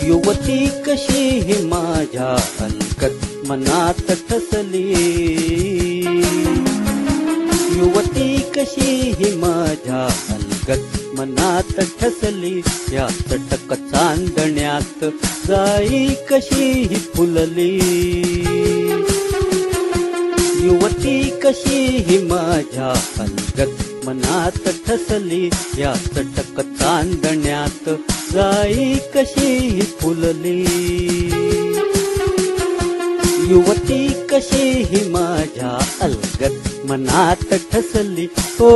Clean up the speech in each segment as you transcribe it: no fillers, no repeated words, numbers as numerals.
युवती कशी ही माझ्या अलगद मनात ठसली, युवती कशी ही माझ्या अलगद मनात ठसली, या चटक चांदण्यात जाई कशी ही फुलली, युवती कशी ही माझ्या अलगद मनात ठसली, या चटक चांदण्यात जाई कशी ही फुलली, युवती कशी ही माझ्या अलगद मनात ठसली. ओ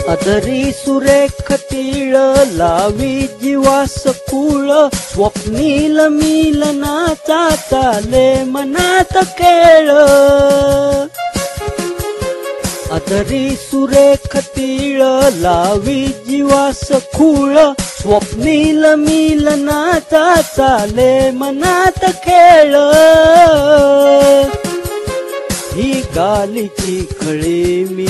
अधरी सुरेख तीळ लावी जीवास कुळ, स्वप्नील मिलनाचा चाले मनात खेळ, अधरी सुरेख तीळ लावी जीवास कुळ, स्वप्नील मिलनाचा चाले मनात खेळ, ही गालीची खळी मी,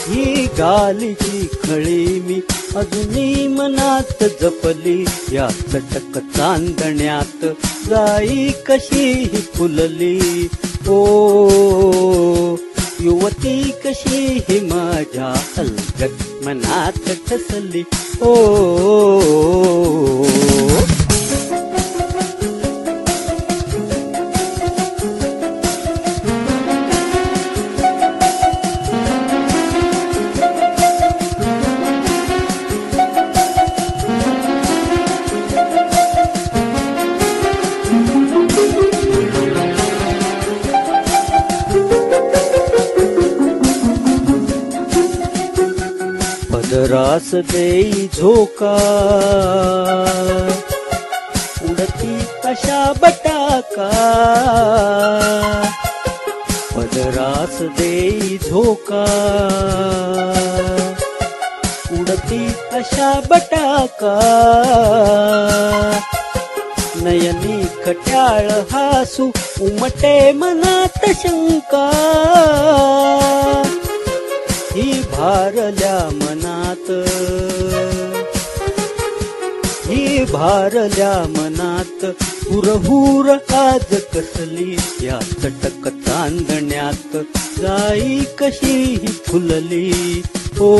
ही गालीची खळी मी अजूनही मनात जपली, या चटक चांदण्यात जाई कशी ही फुलली. ओ युवती कशी ही माझ्या अलगद मनात ठसली. ओ पदरास देई झोका, उडती कशा बटाका, पदरास देई झोका, उडती कशा बटाका, नयनी खट्याळ हासू उमटे मनात शंका, ही भारल्या मनात, ही भारल्या मनात हुरहुर आज कसली, या चटक चांदण्यात जाई कशी ही फुलली. ओ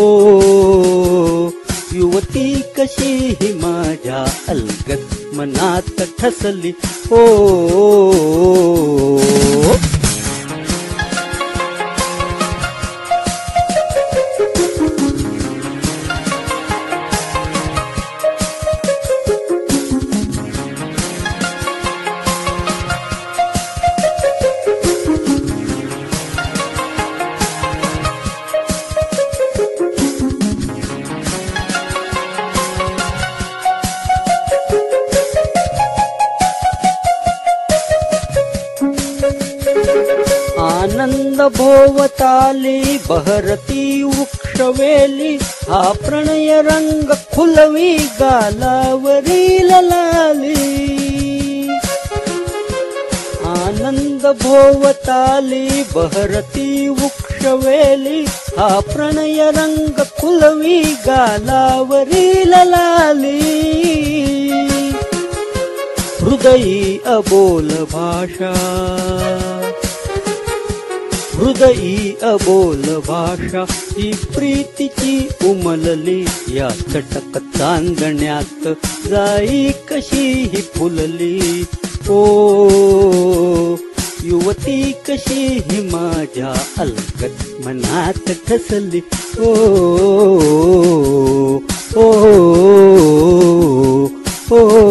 युवती कशी ही माझ्या अलगद मनात ठसली. ओ आनंद भोवताली बहरती वृक्षवेली, हा प्रणय रंग फुलवी गालावरील लाली, आनंद भोवताली बहरती वृक्षवेली, हा प्रणय रंग फुलवी गालावरील लाली, हृदयी अबोल भाषा, हृदयी अबोल भाषा ही प्रीतीची उमलली या चटक चांदण्यात जाई कशी ही फुलली ओ युवती कशी ही माझ्या अलगद मनात ठसली ओ ओ ओ, ओ, ओ